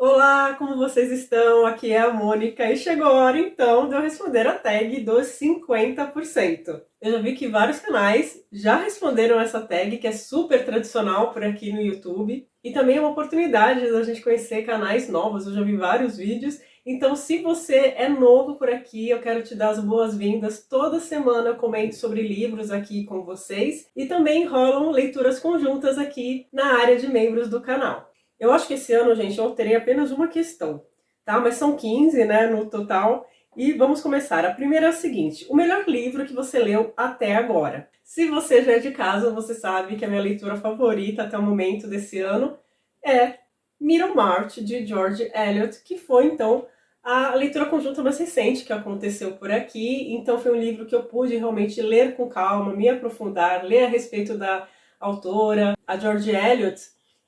Olá, como vocês estão? Aqui é a Mônica e chegou a hora então de eu responder a tag dos 50%. Eu já vi que vários canais já responderam essa tag, que é super tradicional por aqui no YouTube, e também é uma oportunidade da gente conhecer canais novos. Eu já vi vários vídeos, então se você é novo por aqui, eu quero te dar as boas-vindas. Toda semana eu comento sobre livros aqui com vocês e também rolam leituras conjuntas aqui na área de membros do canal. Eu acho que esse ano, gente, eu alterei apenas uma questão, tá? Mas são 15, né, no total. E vamos começar. A primeira é a seguinte: o melhor livro que você leu até agora. Se você já é de casa, você sabe que a minha leitura favorita até o momento desse ano é Middlemarch, de George Eliot, que foi, então, a leitura conjunta mais recente que aconteceu por aqui. Então, foi um livro que eu pude realmente ler com calma, me aprofundar, ler a respeito da autora. A George Eliot,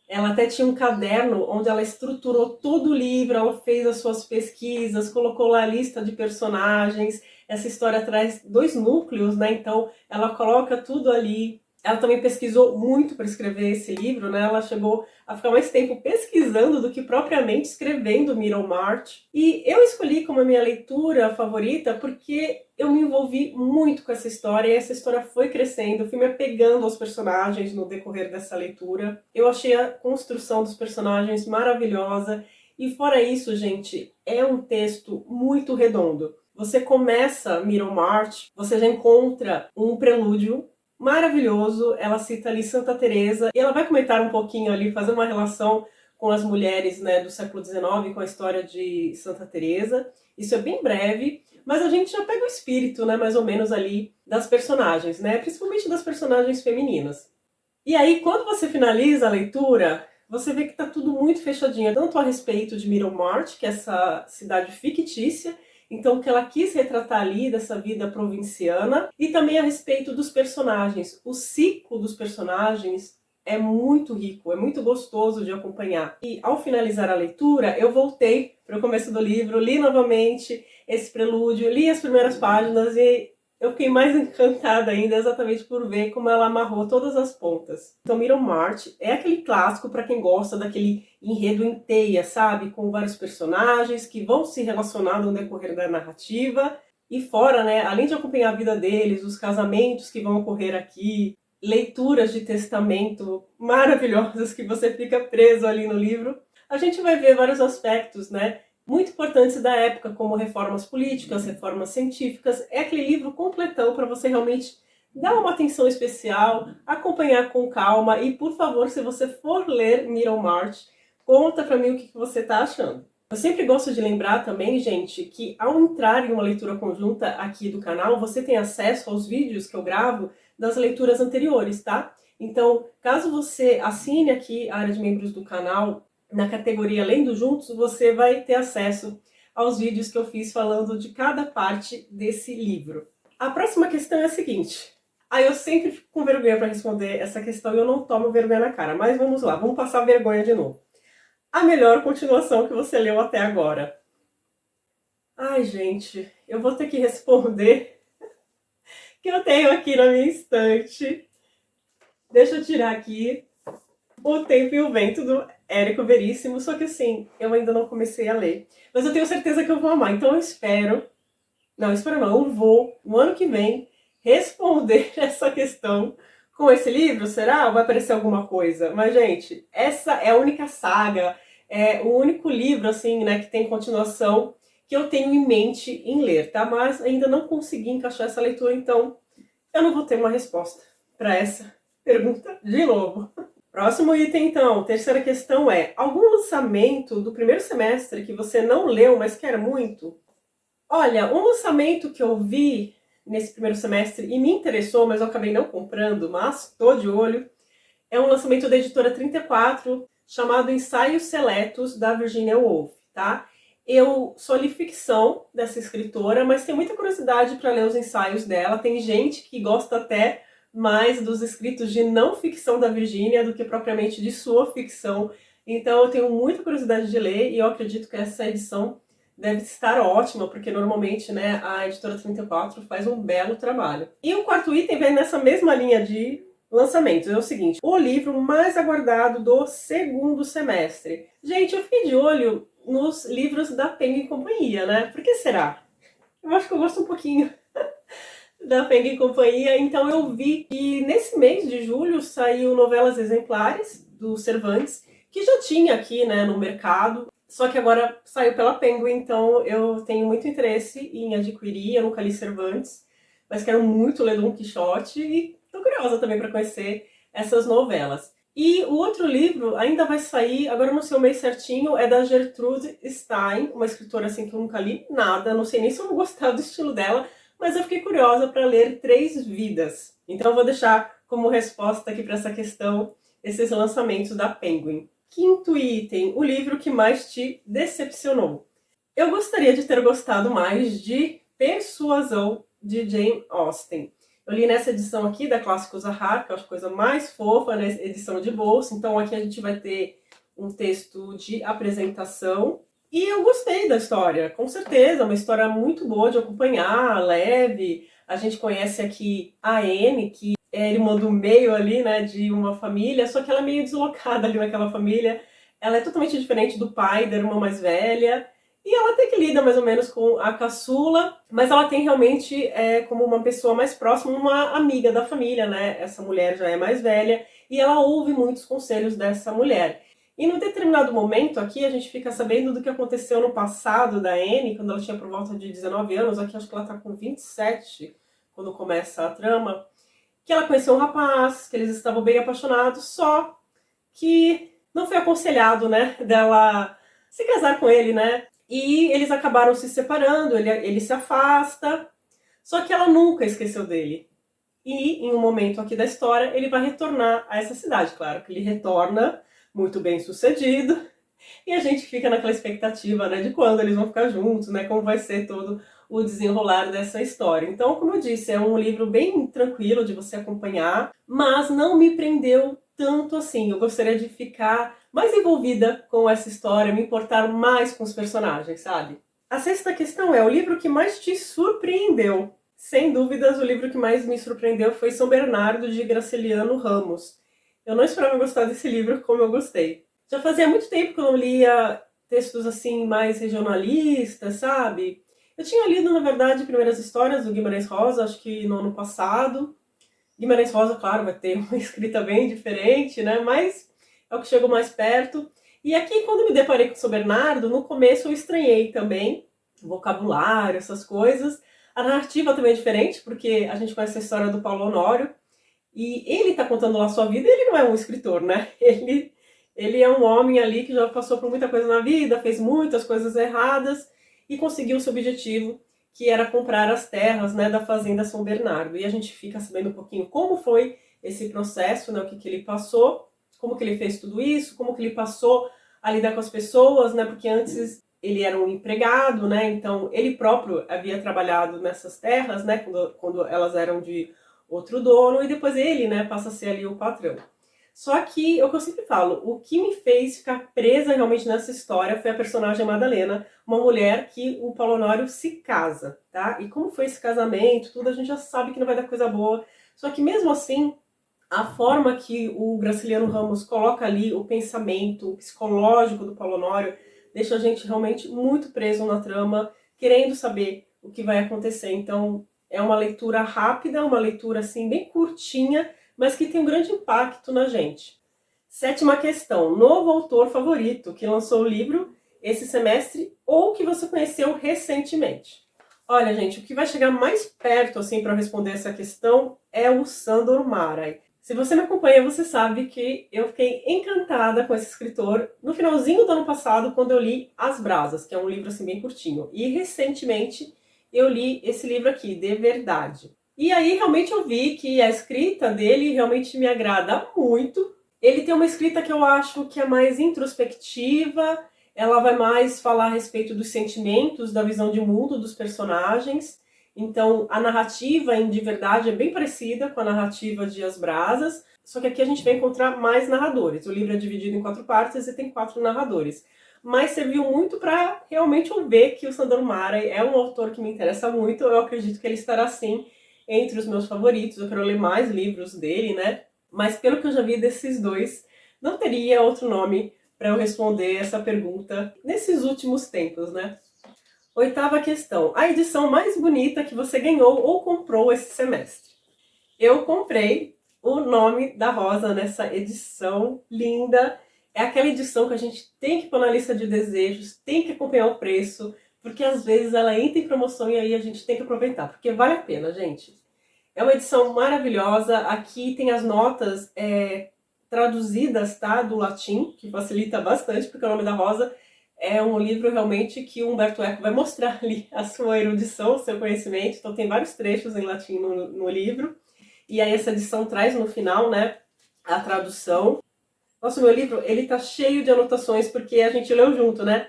ela até tinha um caderno onde ela estruturou todo o livro, ela fez as suas pesquisas, colocou lá a lista de personagens. Essa história traz dois núcleos, né? Então ela coloca tudo ali. Ela também pesquisou muito para escrever esse livro, né? Ela chegou a ficar mais tempo pesquisando do que propriamente escrevendo Middlemarch. E eu escolhi como a minha leitura favorita porque eu me envolvi muito com essa história e essa história foi crescendo, eu fui me apegando aos personagens no decorrer dessa leitura. Eu achei a construção dos personagens maravilhosa e fora isso, gente, é um texto muito redondo. Você começa Middlemarch, você já encontra um prelúdio maravilhoso. Ela cita ali Santa Teresa e ela vai comentar um pouquinho ali, fazer uma relação com as mulheres, né, do século XIX, com a história de Santa Teresa. Isso é bem breve, mas a gente já pega o espírito, né, mais ou menos ali das personagens, né, principalmente das personagens femininas. E aí, quando você finaliza a leitura, você vê que está tudo muito fechadinho, tanto a respeito de Middlemarch, que é essa cidade fictícia, então o que ela quis retratar ali dessa vida provinciana, e também a respeito dos personagens. O ciclo dos personagens é muito rico, é muito gostoso de acompanhar. E ao finalizar a leitura, eu voltei para o começo do livro, li novamente esse prelúdio, li as primeiras páginas e eu fiquei mais encantada ainda exatamente por ver como ela amarrou todas as pontas. Então, Middlemarch é aquele clássico para quem gosta daquele enredo em teia, sabe? Com vários personagens que vão se relacionando no decorrer da narrativa. E fora, né, além de acompanhar a vida deles, os casamentos que vão ocorrer aqui, leituras de testamento maravilhosas que você fica preso ali no livro, a gente vai ver vários aspectos, né, muito importantes da época, como reformas políticas, reformas científicas. É aquele livro completão para você realmente dar uma atenção especial, acompanhar com calma e, por favor, se você for ler Middlemarch, conta para mim o que você está achando. Eu sempre gosto de lembrar também, gente, que ao entrar em uma leitura conjunta aqui do canal, você tem acesso aos vídeos que eu gravo das leituras anteriores, tá? Então, caso você assine aqui a área de membros do canal, na categoria Lendo Juntos, você vai ter acesso aos vídeos que eu fiz falando de cada parte desse livro. A próxima questão é a seguinte. Eu sempre fico com vergonha para responder essa questão e eu não tomo vergonha na cara, mas vamos lá, vamos passar vergonha de novo. A melhor continuação que você leu até agora? Ai, gente, eu vou ter que responder que eu tenho aqui na minha estante. Deixa eu tirar aqui O Tempo e o Vento, do Érico Veríssimo, só que assim, eu ainda não comecei a ler. Mas eu tenho certeza que eu vou amar, então eu espero... Não, espero não, eu vou, no ano que vem, responder essa questão com esse livro, será? Ou vai aparecer alguma coisa? Mas, gente, essa é a única saga, é o único livro, assim, né, que tem continuação que eu tenho em mente em ler, tá? Mas ainda não consegui encaixar essa leitura, então eu não vou ter uma resposta para essa pergunta de novo. Próximo item, então, terceira questão é: algum lançamento do primeiro semestre que você não leu, mas quer muito? Olha, um lançamento que eu vi nesse primeiro semestre e me interessou, mas eu acabei não comprando, mas tô de olho, é um lançamento da editora 34, chamado Ensaios Seletos, da Virginia Woolf, tá? Eu só li ficção dessa escritora, mas tenho muita curiosidade para ler os ensaios dela. Tem gente que gosta até mais dos escritos de não ficção da Virginia do que propriamente de sua ficção. Então eu tenho muita curiosidade de ler e eu acredito que essa edição deve estar ótima, porque normalmente, né, a editora 34 faz um belo trabalho. E o quarto item vem nessa mesma linha de Lançamentos é o seguinte: o livro mais aguardado do segundo semestre. Gente, eu fiquei de olho nos livros da Penguin Companhia, né? Por que será? Eu acho que eu gosto um pouquinho da Penguin Companhia, então eu vi que nesse mês de julho saiu Novelas Exemplares, do Cervantes, que já tinha aqui, né, no mercado, só que agora saiu pela Penguin, então eu tenho muito interesse em adquirir. Eu nunca li Cervantes, mas quero muito ler Don Quixote e tô curiosa também para conhecer essas novelas. E o outro livro ainda vai sair, agora eu não sei o mês certinho, é da Gertrude Stein, uma escritora assim que eu nunca li nada, não sei nem se eu vou gostar do estilo dela, mas eu fiquei curiosa para ler Três Vidas. Então eu vou deixar como resposta aqui para essa questão esses lançamentos da Penguin. Quinto item, o livro que mais te decepcionou. Eu gostaria de ter gostado mais de Persuasão, de Jane Austen. Eu li nessa edição aqui da Clássicos Zahar, que eu acho a coisa mais fofa, né? Edição de bolsa. Então aqui a gente vai ter um texto de apresentação. E eu gostei da história, com certeza. Uma história muito boa de acompanhar, leve. A gente conhece aqui a Anne, que é irmã do meio ali, né, de uma família, só que ela é meio deslocada ali naquela família. Ela é totalmente diferente do pai, da irmã mais velha. E ela até que lida mais ou menos com a caçula, mas ela tem realmente como uma pessoa mais próxima, uma amiga da família, né? Essa mulher já é mais velha e ela ouve muitos conselhos dessa mulher. E num determinado momento aqui a gente fica sabendo do que aconteceu no passado da Anne, quando ela tinha por volta de 19 anos, aqui acho que ela tá com 27 quando começa a trama, que ela conheceu um rapaz, que eles estavam bem apaixonados, só que não foi aconselhado, né, dela se casar com ele, né? E eles acabaram se separando, ele se afasta, só que ela nunca esqueceu dele. E em um momento aqui da história, ele vai retornar a essa cidade. Claro que ele retorna muito bem sucedido, e a gente fica naquela expectativa, né, de quando eles vão ficar juntos, né, como vai ser todo o desenrolar dessa história. Então, como eu disse, é um livro bem tranquilo de você acompanhar, mas não me prendeu tanto assim. Eu gostaria de ficar mais envolvida com essa história, me importar mais com os personagens, sabe? A sexta questão é o livro que mais te surpreendeu. Sem dúvidas, o livro que mais me surpreendeu foi São Bernardo, de Graciliano Ramos. Eu não esperava gostar desse livro como eu gostei. Já fazia muito tempo que eu não lia textos assim mais regionalistas, sabe? Eu tinha lido, na verdade, Primeiras Histórias do Guimarães Rosa, acho que no ano passado. Guimarães Rosa, claro, vai ter uma escrita bem diferente, né? Mas é o que chegou mais perto. E aqui, quando me deparei com o São Bernardo, no começo eu estranhei também vocabulário, essas coisas. A narrativa também é diferente, porque a gente conhece a história do Paulo Honório, e ele está contando lá a sua vida, e ele não é um escritor, né? Ele é um homem ali que já passou por muita coisa na vida, fez muitas coisas erradas, e conseguiu o seu objetivo, que era comprar as terras, né, da fazenda São Bernardo. E a gente fica sabendo um pouquinho como foi esse processo, né, o que ele passou, como que ele fez tudo isso, como que ele passou a lidar com as pessoas, né, porque antes ele era um empregado, né, então ele próprio havia trabalhado nessas terras, né, quando elas eram de outro dono, e depois ele, né, passa a ser ali o patrão. Só que, é o que eu sempre falo, o que me fez ficar presa realmente nessa história foi a personagem Madalena, uma mulher que o Paulo Honório se casa, tá? E como foi esse casamento, tudo, a gente já sabe que não vai dar coisa boa. Só que mesmo assim, a forma que o Graciliano Ramos coloca ali o pensamento o psicológico do Paulo Honório deixa a gente realmente muito preso na trama, querendo saber o que vai acontecer. Então, é uma leitura rápida, uma leitura assim bem curtinha, mas que tem um grande impacto na gente. Sétima questão, novo autor favorito que lançou o livro esse semestre ou que você conheceu recentemente? Olha, gente, o que vai chegar mais perto assim para responder essa questão é o Sandor Márai. Se você me acompanha, você sabe que eu fiquei encantada com esse escritor no finalzinho do ano passado, quando eu li As Brasas, que é um livro assim bem curtinho. E recentemente eu li esse livro aqui, De Verdade. E aí realmente eu vi que a escrita dele realmente me agrada muito. Ele tem uma escrita que eu acho que é mais introspectiva, ela vai mais falar a respeito dos sentimentos, da visão de mundo dos personagens. Então a narrativa em De Verdade é bem parecida com a narrativa de As Brasas, só que aqui a gente vai encontrar mais narradores. O livro é dividido em 4 partes e tem 4 narradores. Mas serviu muito para realmente eu ver que o Sandor Márai é um autor que me interessa muito. Eu acredito que ele estará sim entre os meus favoritos. Eu quero ler mais livros dele, né? mas pelo que eu já vi desses dois, não teria outro nome para eu responder essa pergunta nesses últimos tempos, né? Oitava questão. A edição mais bonita que você ganhou ou comprou esse semestre? Eu comprei O Nome da Rosa nessa edição linda. É aquela edição que a gente tem que pôr na lista de desejos, tem que acompanhar o preço, porque às vezes ela entra em promoção e aí a gente tem que aproveitar, porque vale a pena, gente. É uma edição maravilhosa. Aqui tem as notas traduzidas, tá? Do latim, que facilita bastante, porque O Nome da Rosa é um livro realmente que o Humberto Eco vai mostrar ali a sua erudição, o seu conhecimento. Então tem vários trechos em latim no livro. E aí essa edição traz no final, né, a tradução. Nossa, o meu livro, ele tá cheio de anotações, porque a gente leu junto, né?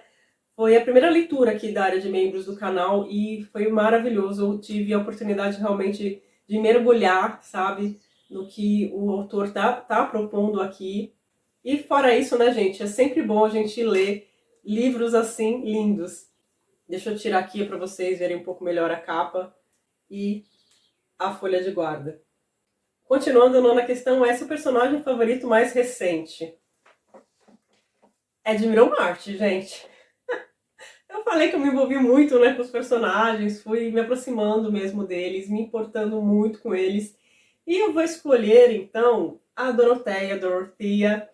Foi a primeira leitura aqui da área de membros do canal e foi maravilhoso. Eu tive a oportunidade realmente de mergulhar, sabe, no que o autor tá propondo aqui. E fora isso, né, gente, é sempre bom a gente ler livros assim lindos. Deixa eu tirar aqui para vocês verem um pouco melhor a capa e a folha de guarda. Continuando, a nona questão é seu personagem favorito mais recente. É de Middlemarch, gente. Eu falei que eu me envolvi muito, né, com os personagens, fui me aproximando mesmo deles, me importando muito com eles. E eu vou escolher, então, a Dorothea,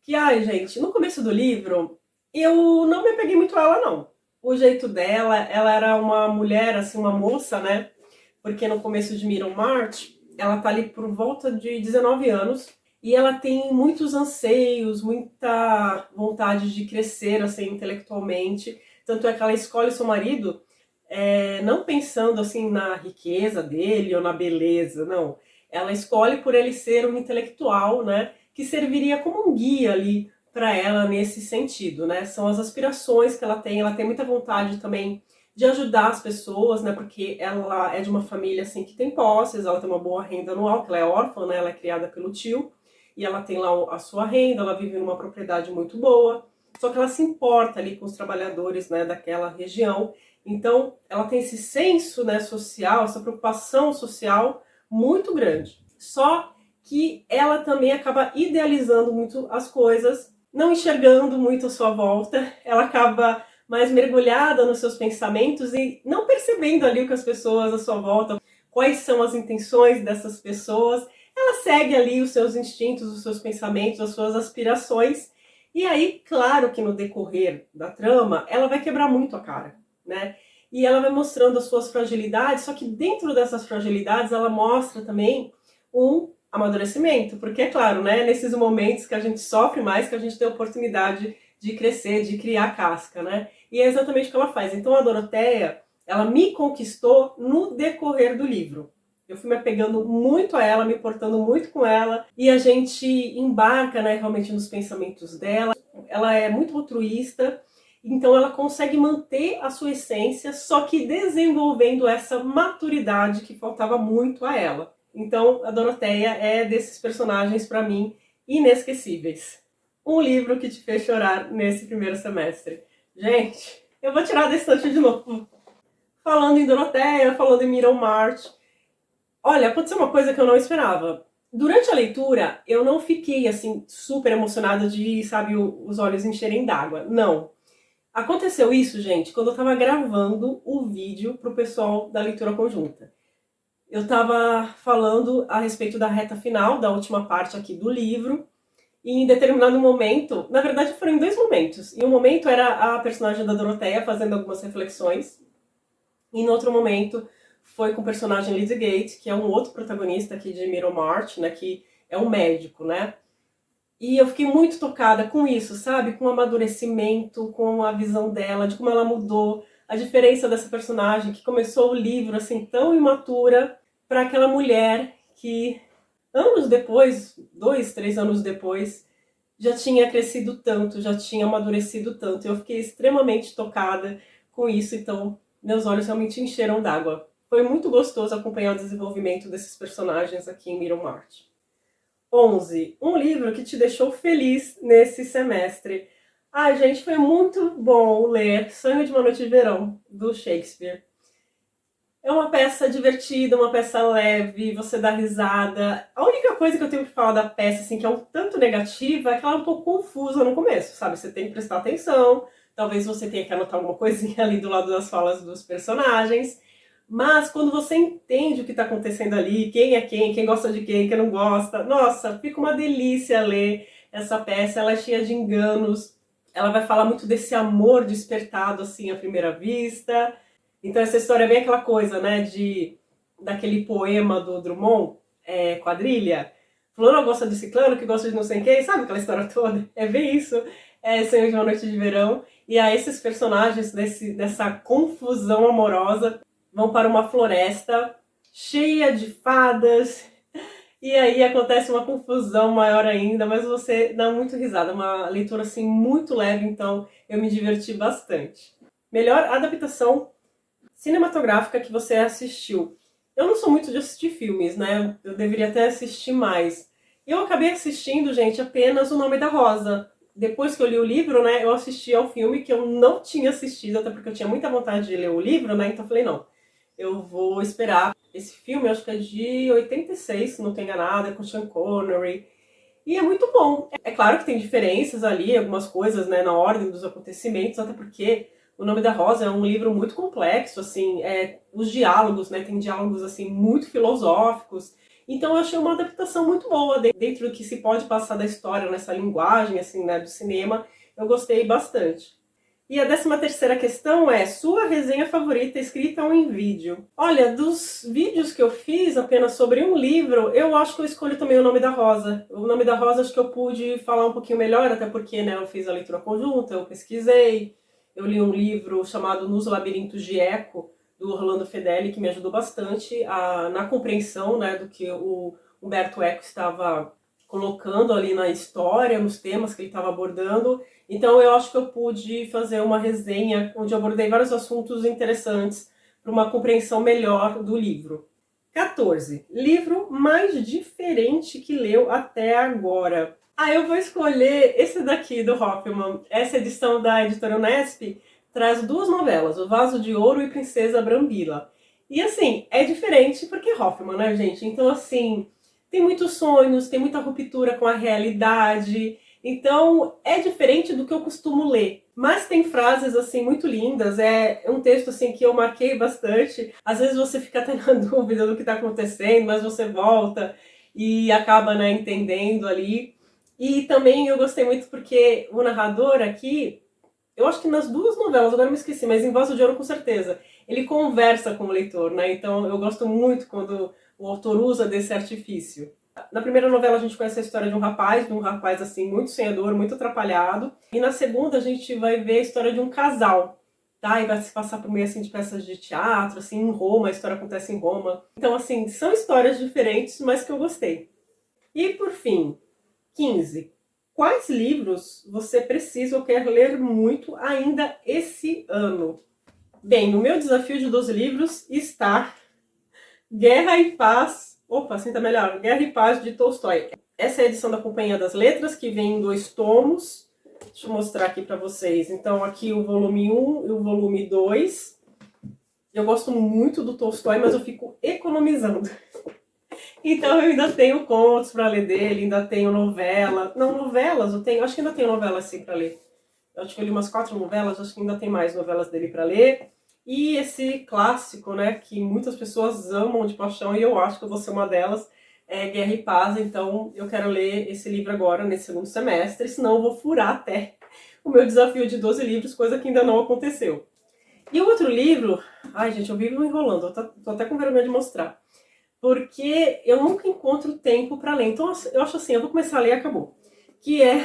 que, ai, gente, no começo do livro, eu não me apeguei muito a ela, não. O jeito dela, ela era uma mulher, assim, uma moça, né, porque no começo de Middlemarch, ela tá ali por volta de 19 anos, e ela tem muitos anseios, muita vontade de crescer, assim, intelectualmente. Tanto é que ela escolhe seu marido não pensando, assim, na riqueza dele ou na beleza, não. Ela escolhe por ele ser um intelectual, né, que serviria como um guia ali para ela nesse sentido, né? São as aspirações que ela tem muita vontade também de ajudar as pessoas, né? Porque ela é de uma família assim que tem posses, ela tem uma boa renda anual, que ela é órfã, né? Ela é criada pelo tio e ela tem lá a sua renda, ela vive numa propriedade muito boa. Só que ela se importa ali com os trabalhadores, né, daquela região. Então, ela tem esse senso, né, social, essa preocupação social muito grande. Só que ela também acaba idealizando muito as coisas, não enxergando muito a sua volta. Ela acaba mais mergulhada nos seus pensamentos e não percebendo ali o que as pessoas à sua volta, quais são as intenções dessas pessoas. Ela segue ali os seus instintos, os seus pensamentos, as suas aspirações. E aí, claro que no decorrer da trama, ela vai quebrar muito a cara, né? E ela vai mostrando as suas fragilidades, só que dentro dessas fragilidades ela mostra também um amadurecimento, porque é claro, né, nesses momentos que a gente sofre mais, que a gente tem a oportunidade de crescer, de criar casca, né? E é exatamente o que ela faz. Então a Dorothea, ela me conquistou no decorrer do livro. Eu fui me apegando muito a ela, me portando muito com ela, e a gente embarca, né, realmente nos pensamentos dela. Ela é muito altruísta, então ela consegue manter a sua essência, só que desenvolvendo essa maturidade que faltava muito a ela. Então a Dorothea é desses personagens, para mim, inesquecíveis. Um livro que te fez chorar nesse primeiro semestre. Gente, eu vou tirar da estante de novo. Falando em Dorothea, falando em Middlemarch. Olha, aconteceu uma coisa que eu não esperava. Durante a leitura, eu não fiquei, assim, super emocionada de, sabe, os olhos encherem d'água. Não. Aconteceu isso, gente, quando eu tava gravando o vídeo pro pessoal da leitura conjunta. Eu tava falando a respeito da reta final, da última parte aqui do livro, e em determinado momento, na verdade foram em dois momentos. Em um momento era a personagem da Dorothea fazendo algumas reflexões, e no outro momento foi com o personagem Lydgate, que é um outro protagonista aqui de Middlemarch, né, que é um médico, né? E eu fiquei muito tocada com isso, sabe? Com o amadurecimento, com a visão dela, de como ela mudou, a diferença dessa personagem que começou o livro assim tão imatura para aquela mulher que anos depois, 2, 3 anos depois, já tinha crescido tanto, já tinha amadurecido tanto. Eu fiquei extremamente tocada com isso, então meus olhos realmente encheram d'água. Foi muito gostoso acompanhar o desenvolvimento desses personagens aqui em Middlemarch. 11. Um livro que te deixou feliz nesse semestre. Ai, gente, foi muito bom ler Sonho de uma Noite de Verão, do Shakespeare. É uma peça divertida, uma peça leve, você dá risada. A única coisa que eu tenho que falar da peça, assim, que é um tanto negativa, é que ela é um pouco confusa no começo, sabe? Você tem que prestar atenção, talvez você tenha que anotar alguma coisinha ali do lado das falas dos personagens. Mas quando você entende o que está acontecendo ali, quem gosta de quem não gosta, nossa, fica uma delícia ler essa peça, ela é cheia de enganos, ela vai falar muito desse amor despertado assim à primeira vista. Então essa história é bem aquela coisa, né, daquele poema do Drummond, Quadrilha. Fulano gosta de ciclano, que gosta de não sei quem, sabe aquela história toda? É bem isso, Sonho de uma Noite de Verão. E aí esses personagens dessa confusão amorosa vão para uma floresta cheia de fadas, e aí acontece uma confusão maior ainda, mas você dá muito risada. Uma leitura assim muito leve, então eu me diverti bastante. Melhor adaptação cinematográfica que você assistiu. Eu não sou muito de assistir filmes, né? Eu deveria até assistir mais. E eu acabei assistindo, gente, apenas O Nome da Rosa. Depois que eu li o livro, né, eu assisti ao filme que eu não tinha assistido, até porque eu tinha muita vontade de ler o livro, né? Então eu falei, não, eu vou esperar. Esse filme, eu acho que é de 86, se não tenho enganado, é com Sean Connery. E é muito bom. É claro que tem diferenças ali, algumas coisas, né, na ordem dos acontecimentos, até porque O Nome da Rosa é um livro muito complexo, assim, os diálogos, né, tem diálogos, assim, muito filosóficos. Então eu achei uma adaptação muito boa dentro do que se pode passar da história nessa linguagem, assim, né, do cinema. Eu gostei bastante. E a 13ª questão é: sua resenha favorita escrita ou em vídeo? Olha, dos vídeos que eu fiz apenas sobre um livro, eu acho que eu escolho também O Nome da Rosa. O Nome da Rosa acho que eu pude falar um pouquinho melhor, até porque, né, eu fiz a leitura conjunta, eu pesquisei, eu li um livro chamado Nos Labirintos de Eco, do Orlando Fedeli, que me ajudou bastante na compreensão, né, do que o Umberto Eco estava colocando ali na história, nos temas que ele estava abordando. Então eu acho que eu pude fazer uma resenha onde eu abordei vários assuntos interessantes para uma compreensão melhor do livro. 14. Livro mais diferente que leu até agora. Eu vou escolher esse daqui, do Hoffmann. Essa edição da editora Unesp traz 2 novelas, O Vaso de Ouro e Princesa Brambila. E assim, é diferente porque é Hoffmann, né, gente? Então assim, tem muitos sonhos, tem muita ruptura com a realidade. Então, é diferente do que eu costumo ler. Mas tem frases, assim, muito lindas. É um texto, assim, que eu marquei bastante. Às vezes você fica até na dúvida do que está acontecendo, mas você volta e acaba, né, entendendo ali. E também eu gostei muito porque o narrador aqui, eu acho que nas 2 novelas, agora me esqueci, mas em Vaso de Ouro com certeza, ele conversa com o leitor, né? Então eu gosto muito quando o autor usa desse artifício. Na primeira novela a gente conhece a história de um rapaz assim muito sonhador, muito atrapalhado. E na segunda a gente vai ver a história de um casal, tá? E vai se passar por meio assim de peças de teatro, assim, em Roma, a história acontece em Roma. Então assim, são histórias diferentes, mas que eu gostei. E por fim, 15. Quais livros você precisa ou quer ler muito ainda esse ano? Bem, no meu desafio de 12 livros está Guerra e Paz. Opa, assim tá melhor. Guerra e Paz, de Tolstói. Essa é a edição da Companhia das Letras, que vem em 2 tomos. Deixa eu mostrar aqui para vocês. Então, aqui o volume 1 e o volume 2. Eu gosto muito do Tolstói, mas eu fico economizando. Então, eu ainda tenho contos para ler dele, ainda tenho novela. Não, novelas, eu tenho. Acho que ainda tenho novelas assim para ler. Eu acho que eu li umas 4 novelas, acho que ainda tem mais novelas dele para ler. E esse clássico, né, que muitas pessoas amam de paixão, e eu acho que eu vou ser uma delas, é Guerra e Paz. Então eu quero ler esse livro agora, nesse segundo semestre, senão eu vou furar até o meu desafio de 12 livros, coisa que ainda não aconteceu. E o outro livro, ai gente, eu vivo enrolando, eu tô até com vergonha de mostrar, porque eu nunca encontro tempo para ler. Então eu acho assim, eu vou começar a ler e acabou. Que é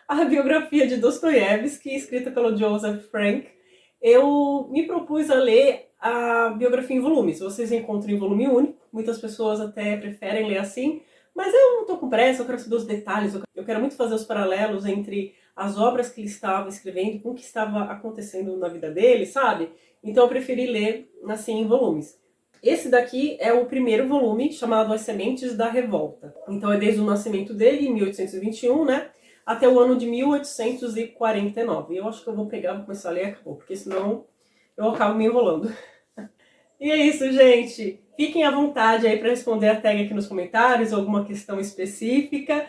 a biografia de Dostoiévski, escrita pelo Joseph Frank. Eu me propus a ler a biografia em volumes. Vocês encontram em volume único, muitas pessoas até preferem ler assim, mas eu não estou com pressa, eu quero saber os detalhes, eu quero muito fazer os paralelos entre as obras que ele estava escrevendo com o que estava acontecendo na vida dele, sabe? Então eu preferi ler assim em volumes. Esse daqui é o primeiro volume, chamado As Sementes da Revolta. Então é desde o nascimento dele, em 1821, né? Até o ano de 1849. Eu acho que eu vou pegar, vou começar a ler e acabou, porque senão eu acabo me enrolando. E é isso, gente. Fiquem à vontade aí para responder a tag aqui nos comentários, alguma questão específica.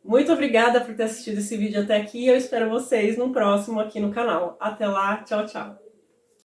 Muito obrigada por ter assistido esse vídeo até aqui. Eu espero vocês no próximo aqui no canal. Até lá, tchau, tchau.